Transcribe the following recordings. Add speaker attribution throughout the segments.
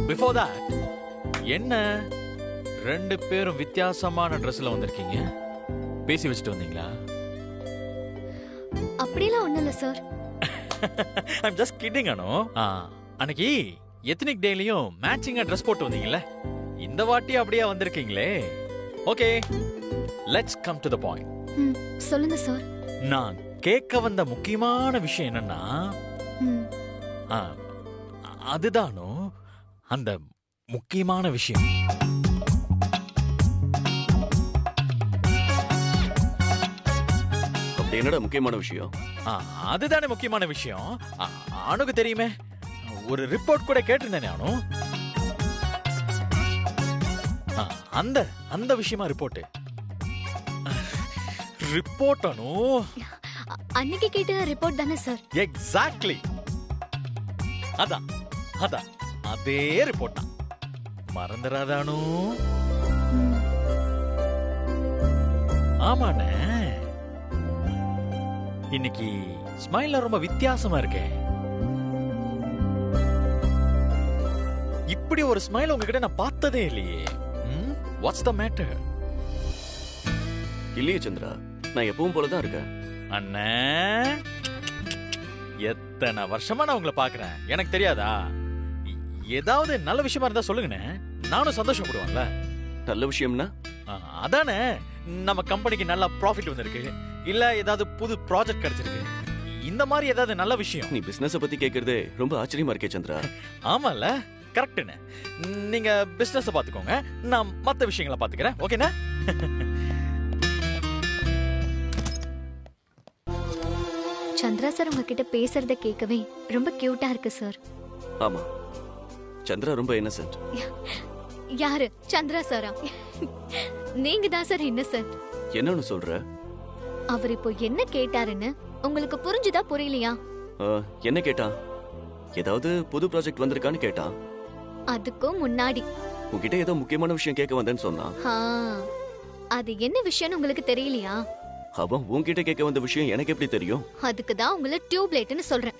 Speaker 1: Before that என்ன ரெண்டு பேரும் வித்தியாசமான ட்ரெஸ்ல வந்திருக்கீங்க? பேசி வச்சுட்டு வந்தீங்களா?
Speaker 2: அப்படிலாம் ஒண்ணும் இல்ல சார்.
Speaker 1: ஐம் ஜஸ்ட் கிட்டிங் அனு. அன்னைக்கு எத்னிக் டேலயும் மேட்சிங்கா ட்ரெஸ் போட்டு வந்தீங்கல்ல, இந்த வாட்டி அப்படியே வந்திருக்கீங்களே. Okay, let's come to the point.
Speaker 2: சொல்லுங்க சார்.
Speaker 1: நான் கேட்க வந்த முக்கியமான விஷயம் என்னன்னா, அதுதானோ அந்த முக்கியமான விஷயம்.
Speaker 3: அப்படி என்னடா முக்கியமான விஷயம்?
Speaker 1: அதுதானே முக்கியமான விஷயம். அனுக்கு தெரியுமே, ஒரு ரிப்போர்ட் கூட கேட்டிருந்தேனே அனு. அந்த அந்த விஷயமா ரிப்போர்ட் அனு.
Speaker 2: அன்னைக்கு கேட்ட ரிப்போர்ட் தானே சார்?
Speaker 1: எக்ஸாக்ட்லி. அதான் அதான் அதே ரிப்போர்ட் தான். மறந்துடாதானு. ஆமாண்ணே, இன்னைக்கு ஸ்மைல்ல ரொம்ப வித்தியாசமா இருக்கே. இப்படி ஒரு ஸ்மைல் உங்ககிட்ட நான் பார்த்ததே இல்லையே. What's the matter?
Speaker 3: இல்லையே சந்திரா, நான் எப்பவும் போலதான் இருக்கேன்.
Speaker 1: அண்ணே, எத்தனை வருஷமா நான் உங்களை பாக்குறேன், எனக்கு தெரியாதா? ஏதாவது நல்ல விஷயமா இருந்தா சொல்லுங்கண்ணே, நானும் சந்தோஷப்படுவேன்ல.
Speaker 3: நல்ல விஷயம்னா?
Speaker 1: அதானே, நம்ம கம்பெனிக்கு நல்ல ப்ராஃபிட் வந்திருக்கு, இல்ல ஏதாவது புது ப்ராஜெக்ட் கிடைச்சிருக்கு, இந்த மாதிரி ஏதாவது நல்ல விஷயம்.
Speaker 3: நீ பிசினஸ் பத்தி கேக்குறதே ரொம்ப ஆச்சரியமா இருக்கே சந்திரா.
Speaker 1: ஆமால, கரெக்ட்னு. நீங்க பிசினஸ் பாத்துக்கோங்க, நான் மத்த விஷயங்களை பாத்துக்கிறேன். ஓகேண்ணா?
Speaker 2: சந்திரா சார் உங்ககிட்ட பேசுறத கேட்கவே ரொம்ப கியூட்டா இருக்கு சார்.
Speaker 3: ஆமா, சந்திரா ரொம்ப இன்னசென்ட்.
Speaker 2: யாரு? சந்திரா சாரா? நீங்க தான் சார் இன்னசென்ட்.
Speaker 3: என்னன்னு சொல்ற?
Speaker 2: அவர் இப்போ என்ன கேட்டாருன்னு உங்களுக்கு புரிஞ்சுதா புரியலையா?
Speaker 3: என்ன கேட்டான்? ஏதாவது புது ப்ராஜெக்ட் வந்திருக்கான்னு கேட்டான்.
Speaker 2: அதுக்கும் முன்னாடி
Speaker 3: உன்கிட்ட ஏதோ முக்கியமான விஷயம் கேட்க வந்தேன்னு சொன்னான்.
Speaker 2: அது என்ன விஷயம்னு உங்களுக்கு தெரியலையா?
Speaker 3: அவன் உன்கிட்ட கேட்க வந்த விஷயம் எனக்கு எப்படி தெரியும்?
Speaker 2: அதுக்கு தான் உங்களை டியூப்லைட்னு சொல்றேன்.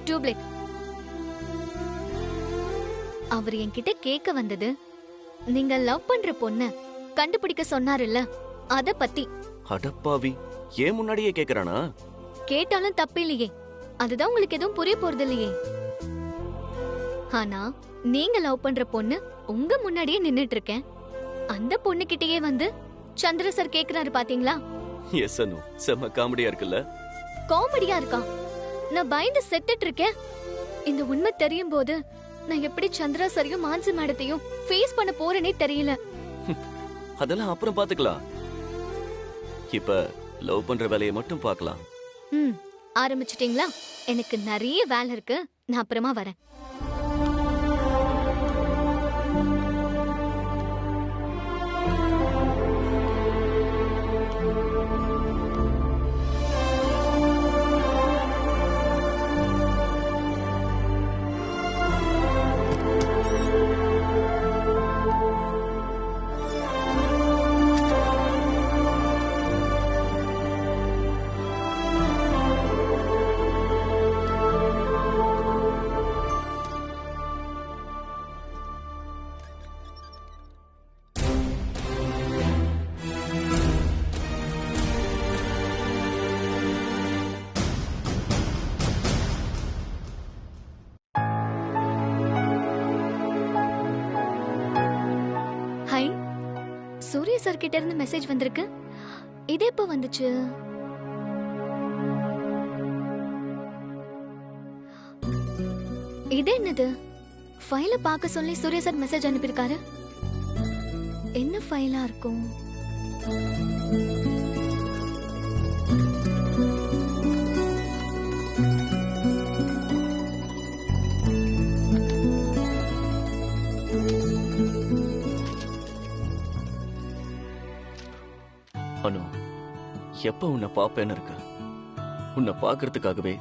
Speaker 2: டியூப்லைட். அவர் என்கிட்ட கேட்க வந்தது, நீங்க லவ் பண்ற பொண்ண கண்டுபிடிக்க சொன்னாருல்ல, அத பத்தி.
Speaker 3: அடப்பாவி, ஏன் முன்னாடியே கேக்குறானா?
Speaker 2: கேட்டாலும் தப்பு இல்லையே, அதுதான் உங்களுக்கு எதுவும் புரிய போறது இல்லையே. ஆனா நீங்க லவ் பண்ற பொண்ணு உங்க முன்னாடியே நின்னுட்டு இருக்கேன், அந்த பொண்ணு கிட்டயே வந்து சந்திர சார் கேக்குறாரு பாத்தீங்களா?
Speaker 3: எஸ் அனு, செம்ம காமெடியா இருக்குல்ல?
Speaker 2: காமெடியா இருக்கா? நான் பயந்து செத்துட்டு இருக்கேன். இந்த உண்மை தெரியும் போது நான் எப்படி சந்திரா சாரையும் மான்சி மேடத்தையும் ஃபேஸ் பண்ண போறேனே தெரியல.
Speaker 3: அதெல்லாம் அப்புறம் பாத்துக்கலாம். இப்ப லவ் பண்ற வேலையை மட்டும் பார்க்கலாம்.
Speaker 2: ஆரம்பிச்சிட்டீங்களா? எனக்கு நிறைய வேலை இருக்கு, நான் அப்புறமா வரேன். சூர்யா சார் கிட்ட இருந்து மெசேஜ் வந்திருக்கு. இது எப்ப வந்துச்சு? இது என்னது? ஃபைல பார்க்க சொல்லி சூர்யா சார் மெசேஜ் அனுப்பியிருக்காரு. என்ன ஃபைலா இருக்கும்?
Speaker 3: அனு, எப்ப உன்னை பாப்பேன்னு இருக்க? உன்னை பாக்குறதுக்காகவே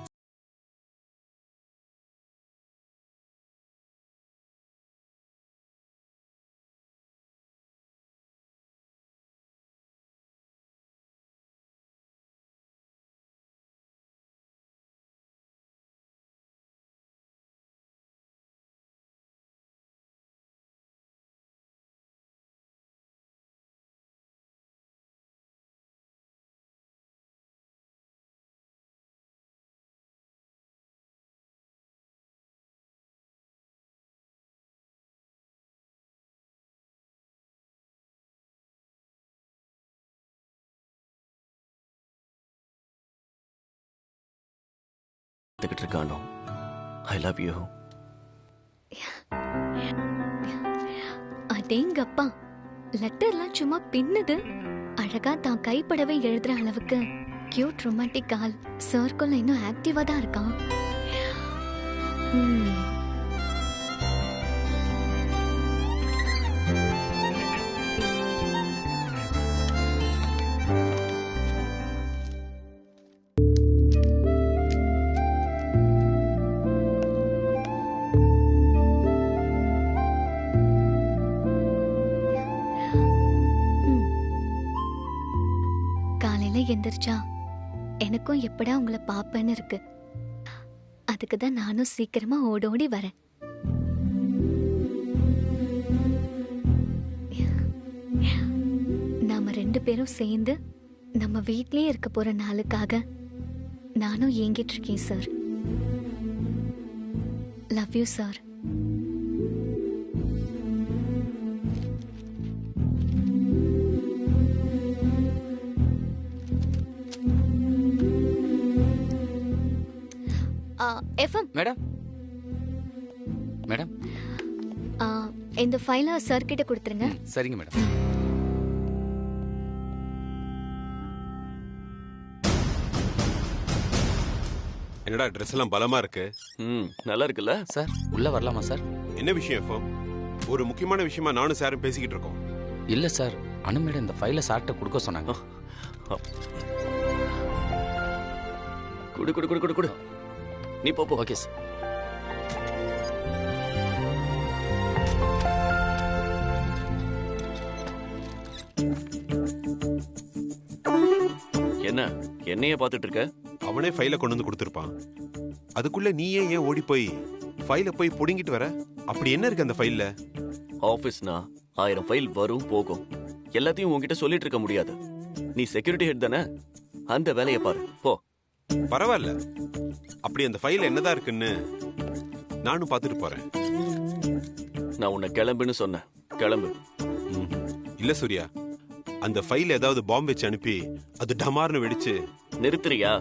Speaker 3: காத்துக்கிட்டு இருக்கானோ. ஐ லவ் யூ.
Speaker 2: அடேங்கப்பா, லெட்டர்லாம் சும்மா பின்னுது. அழகா தான் கைப்படவே எழுதுற அளவுக்கு கியூட் ரொமான்டிக் ஆள் சர்க்கிள் இன்னும் ஆக்டிவா தான் இருக்கான். காலையில எந்திரிச்சா எனக்கும் எப்படா உங்களை பாப்பேன்னு இருக்கு. அதுக்குதான் நானும் சீக்கிரமா ஓடோடி வரேன். நாம 2 பேரும் சேர்ந்து நம்ம வீட்லயே இருக்க போற நாளுக்காக நானும் ஏங்கிட்டு இருக்கேன் sir. Love you sir. FM
Speaker 4: madam madam
Speaker 2: இந்த ஃபைலை சார் கிட்ட கொடுத்துருங்க.
Speaker 4: சரிங்க மேடம்.
Speaker 5: என்னடா ட்ரெஸ் எல்லாம் பலமா இருக்கு.
Speaker 3: நல்லா இருக்குல்ல
Speaker 4: சார் உள்ள வரலாமா சார்?
Speaker 5: என்ன விஷயம் இப்போ? ஒரு முக்கியமான விஷயமா நானும் சாரும் பேசிக்கிட்டு இருக்கோம்.
Speaker 4: இல்ல சார், அனு மேடம் இந்த ஃபைலை சார்ட்ட கொடுக்க சொன்னாங்க.
Speaker 3: குடு குடு குடு குடு குடு. நீ போ.
Speaker 4: Okay sir.
Speaker 3: என்ன என்னைய பாத்துட்டு இருக்க?
Speaker 5: அவனே ஃபைலை கொண்டு வந்து கொடுத்துருப்பான். அதுக்குள்ள நீயே ஏன் ஓடி போய் ஃபைலை போய் புடுங்கிட்டு வர? அப்படி என்ன இருக்கு அந்த ஃபைல்ல?
Speaker 3: ஆபீஸ்னா 1000 ஃபைல் வரும் போகும். எல்லாத்தையும் உன்கிட்ட சொல்லிட்டு இருக்க முடியாது. நீ செக்யூரிட்டி ஹெட் தானே, அந்த வேலையை பாரு போ.
Speaker 5: பரவாயில்ல, அப்படி அந்த ஃபைல் என்னதான் இருக்குன்னு நானும் பார்த்துட்டு போறேன்.
Speaker 3: நான் உன்னை கிளம்புன்னு சொன்னேன், கிளம்பு.
Speaker 5: இல்ல சூர்யா, அந்த ஃபைல் ஏதாவது பாம்பு வச்சு அனுப்பி அது டமார்னு வெடிச்சு.
Speaker 3: நிறுத்துறியா?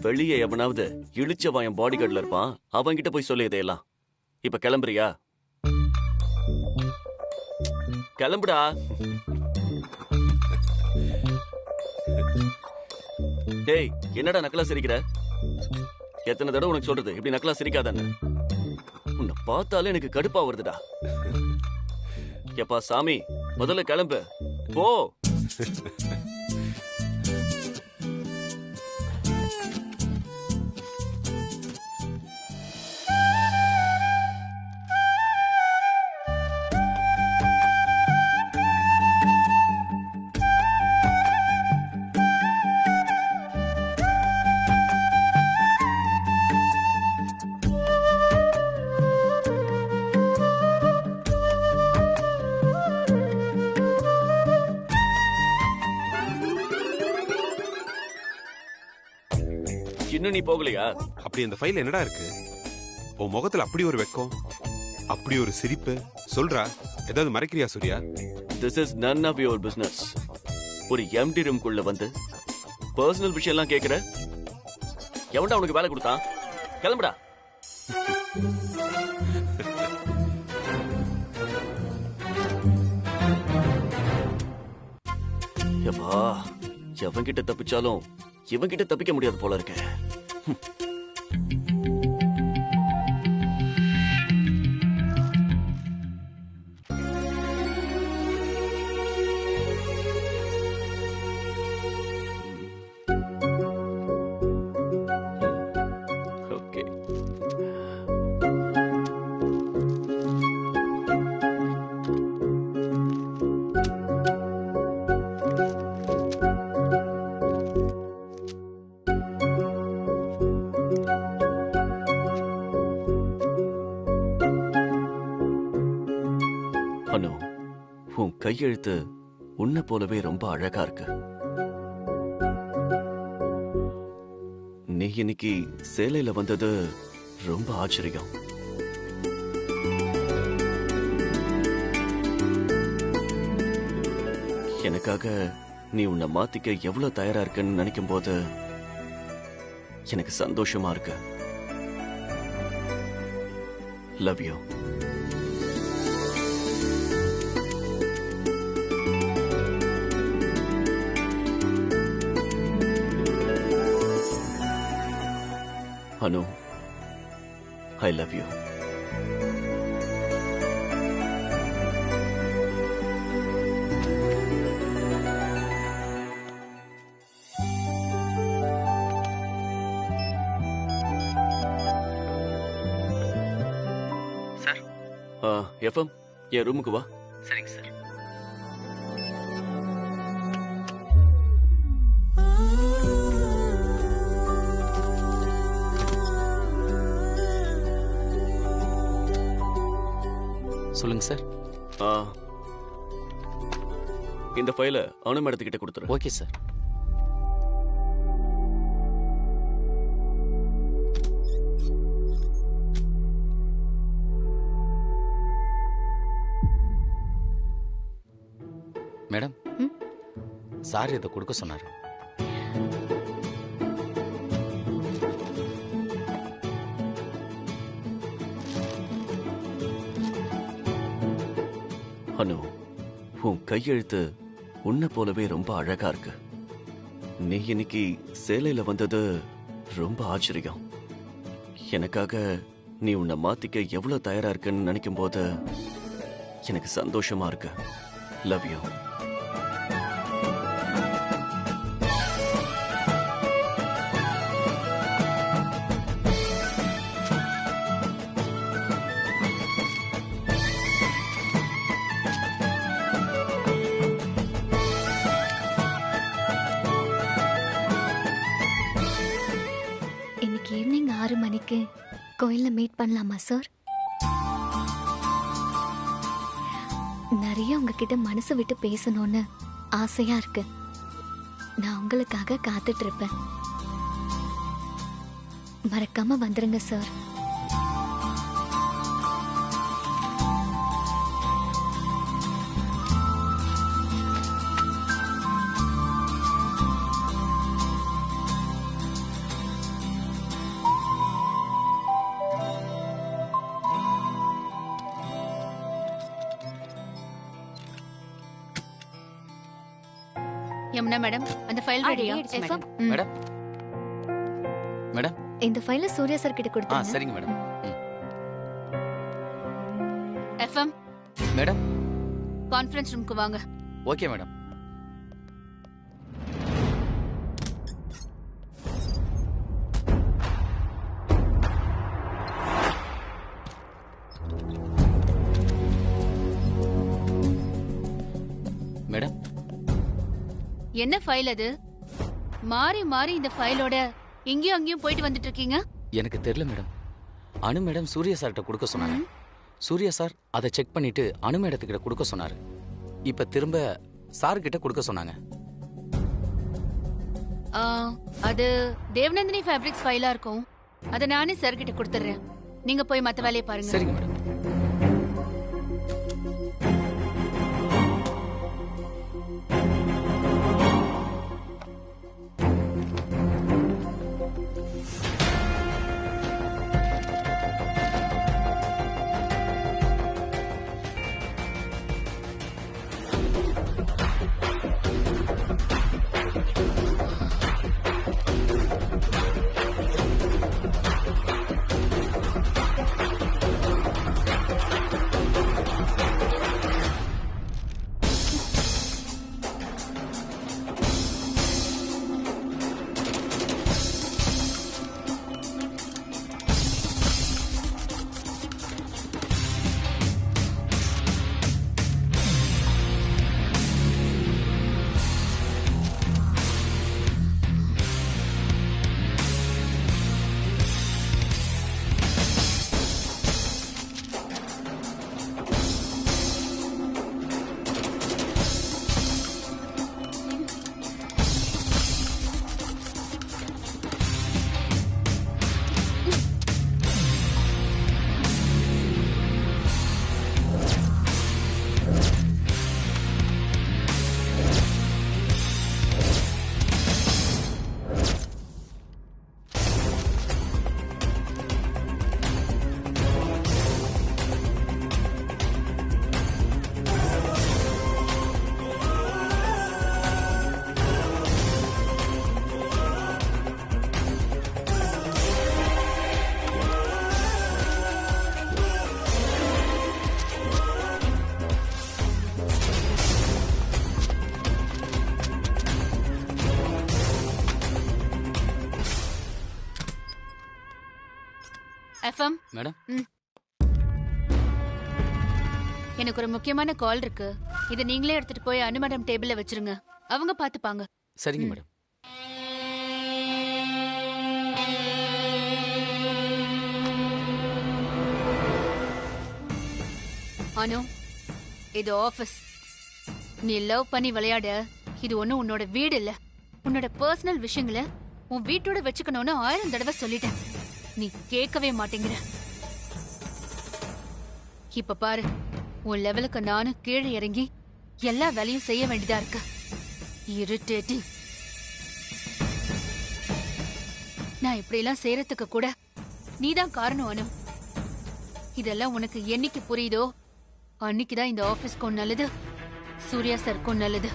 Speaker 3: வெளியே எவனாவது இழிச்சவாயன் பாடி கார்டுல இருப்பான், அவன்கிட்ட போய் சொல்லு இதையெல்லாம். இப்ப கிளம்புறியா? கிளம்புடா. டேய், என்னடா நக்கலா சிரிக்கிற? எத்தனை தடவை உனக்கு சொல்றது இப்படி நக்கலா சிரிக்காதன்னு? உன்னை பார்த்தாலே எனக்கு கடுப்பா வருதுடா. எப்பா சாமி, முதல்ல கிளம்பு போ. இன்னும் நீ போகலையா?
Speaker 5: அப்படி அந்த ஃபைல் என்னடா இருக்கு? உன் முகத்துல அப்படி ஒரு வெக்கம், அப்படி ஒரு சிரிப்பு. சொல்றா, ஏதாவது மறைக்கிறியா Surya?
Speaker 3: This is none of your business. ஒரு எம்டி ரூம்குள்ள வந்து பர்சனல் விஷயம் எல்லாம் கேக்குற? எவன்டா உனக்கு வேலை கொடுத்தான்? கிளம்புடா. எப்பா, எவன்கிட்ட தப்பிச்சாலும் இவன்கிட்ட தப்பிக்க முடியாது போல இருக்க. ஓகே. அனு, உன் கையெழுத்து உன்னை போலவே ரொம்ப அழகா இருக்கு. நீ இன்னைக்கு சேலையில வந்தது ரொம்ப ஆச்சரியம். எனக்காக நீ உன்னை மாத்திக்க எவ்வளவு தயாரா இருக்குன்னு நினைக்கும் போது எனக்கு சந்தோஷமா இருக்கு. Love you. Anu, I love you.
Speaker 4: Sir.
Speaker 3: FM, என் ரூமுக்கு வா.
Speaker 4: சரிங்க சார். சொல்லுங்க சார்.
Speaker 3: இந்த ஃபைலை அனு மேடத்துக்கிட்ட கொடுத்துரு.
Speaker 4: Okay sir. மேடம், சார் இதை கொடுக்க சொன்னார்.
Speaker 3: அனு, உன் கையெழுத்து உன்னை போலவே ரொம்ப அழகா இருக்கு. நீ இன்னைக்கு சேலையில வந்தது ரொம்ப ஆச்சரியம். எனக்காக நீ உன்னை மாத்திக்க எவ்வளவு தயாரா இருக்குன்னு நினைக்கும் போது எனக்கு சந்தோஷமா இருக்கு. Love you.
Speaker 2: இன்னைக்கு ஈவினிங் 6 மணிக்கு கோயில்ல மீட் பண்ணலாமா சார்? நிறைய உங்ககிட்ட மனசு விட்டு பேசணும்னு ஆசையா இருக்கு. நான் உங்களுக்காக காத்துட்டு இருப்பேன். மறக்காம வந்துருங்க சார்.
Speaker 6: யமுனா மேடம், அந்த ஃபைல் ரெடியா?
Speaker 2: FM,
Speaker 4: madam. மேடம்.
Speaker 2: இந்த ஃபைல சூர்யா சார் கிட்ட கொடுத்துருங்க.
Speaker 4: சரிங்க மேடம்.
Speaker 6: FM
Speaker 4: madam.
Speaker 6: கான்ஃபரன்ஸ் ரூமுக்கு வாங்க.
Speaker 4: Okay madam. மேடம்.
Speaker 6: என்ன ஃபைல் அது? மாறி மாறி இந்த ஃபைலோட இங்கேயும் அங்கேயும் போயிட்டு வந்துட்டு இருக்கீங்க.
Speaker 4: எனக்கு தெரியல மேடம். அனு மேடம் சூர்யா சார்கிட்ட கொடுக்க சொன்னாங்க. சூர்யா சார் அதை செக் பண்ணிட்டு அனு மேடத்துக்கிட்ட கொடுக்க சொன்னாரு. இப்ப திரும்ப சார் கிட்ட கொடுக்க சொன்னாங்க.
Speaker 6: அது தேவநந்தினி ஃபேப்ரிக்ஸ் ஃபைலா இருக்கும். அதை நானே சார் கிட்ட கொடுத்துறேன். நீங்க போய் மத்த வேலையை பாருங்க.
Speaker 4: சரிங்க மேடம்.
Speaker 6: செல்வம்,
Speaker 4: மேடம்
Speaker 6: எனக்கு ஒரு முக்கியமான கால் இருக்கு. இதை நீங்களே எடுத்துட்டு போய் அனு மேடம் டேபிள்ல வச்சிருங்க. அவங்க பாத்துப்பாங்க.
Speaker 4: சரிங்க மேடம்.
Speaker 6: அனு, இது ஆபீஸ். நீ லவ் பண்ணி விளையாட இது ஒண்ணும் உன்னோட வீடு இல்ல. உன்னோட பர்சனல் விஷயங்களை உன் வீட்டோட வச்சுக்கணும்னு 1000 தடவை சொல்லிட்டேன். நீ கேட்கவே மாட்டேங்கிற. இப்ப பாரு, உன் லெவலுக்கு நானும் கீழே இறங்கி எல்லா வேலையும் செய்ய வேண்டியதா இருக்கு. இரிட்டேட்டிங். நான் இப்படியெல்லாம் செய்யறதுக்கு கூட நீதான் காரணம் அனு. இதெல்லாம் உனக்கு என்னைக்கு புரியுதோ அன்னைக்குதான் இந்த ஆபீஸ்க்கும் நல்லது, சூர்யா சருக்கும் நல்லது.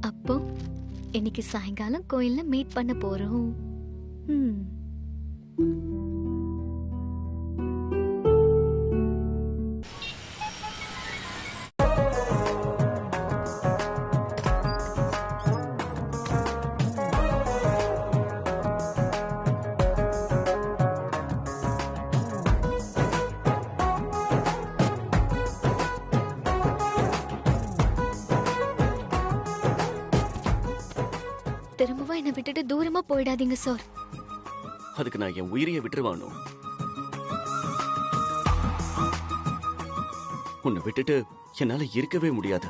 Speaker 2: அப்போ இன்னைக்கு சாயங்காலம் கோயில்ல மீட் பண்ண போறோம். திரும்பவும் என்னை விட்டுட்டு தூரமா போயிடாதீங்க சார்.
Speaker 3: அதுக்கு நான் என் உயிரையே விட்டுருவானோ? உன்னை விட்டுட்டு என்னால இருக்கவே முடியாது.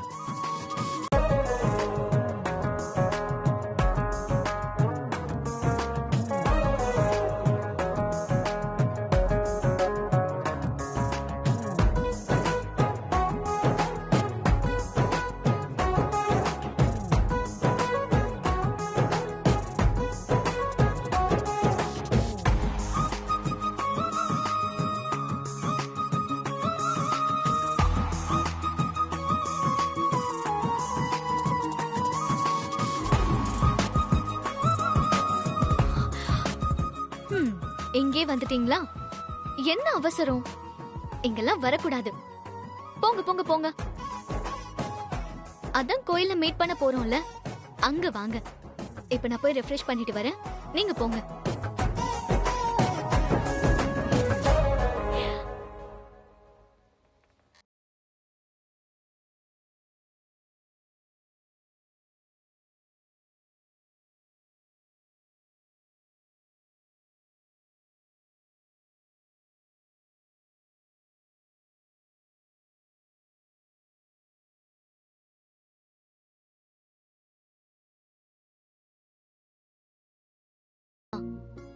Speaker 2: இங்கே வந்துட்டீங்களா? என்ன அவசரம்? இங்கெல்லாம் வரக்கூடாது. போங்க போங்க போங்க. அதான் கோயில்ல மீட் பண்ண போறோம்ல, அங்க வாங்க. இப்ப நான் போய் ரெஃப்ரெஷ் பண்ணிட்டு வரேன், நீங்க போங்க.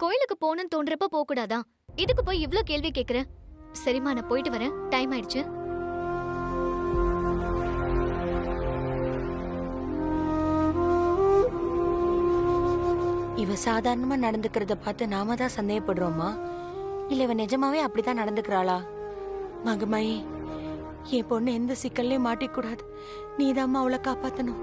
Speaker 2: கோயிலுக்கு போகணும்னு தோன்றப்ப போக கூடாதா? இதுக்கு போய் இவ்ளோ கேள்வி கேக்குற? சரிம்மா, நான் போயிட்டு வரேன், டைம் ஆயிடுச்சு.
Speaker 7: இவ சாதாரணமா நடந்துக்கிறத பார்த்து நாம தான் சந்தேகப்படுறோமா, இல்ல இவ நிஜமாவே அப்படித்தான் நடந்துக்கிறாளா? மகமாயி, என் பொண்ணு எந்த சிக்கல்லையும் மாட்டிக்கூடாது. நீதாம்மா அவளை காப்பாத்தணும்.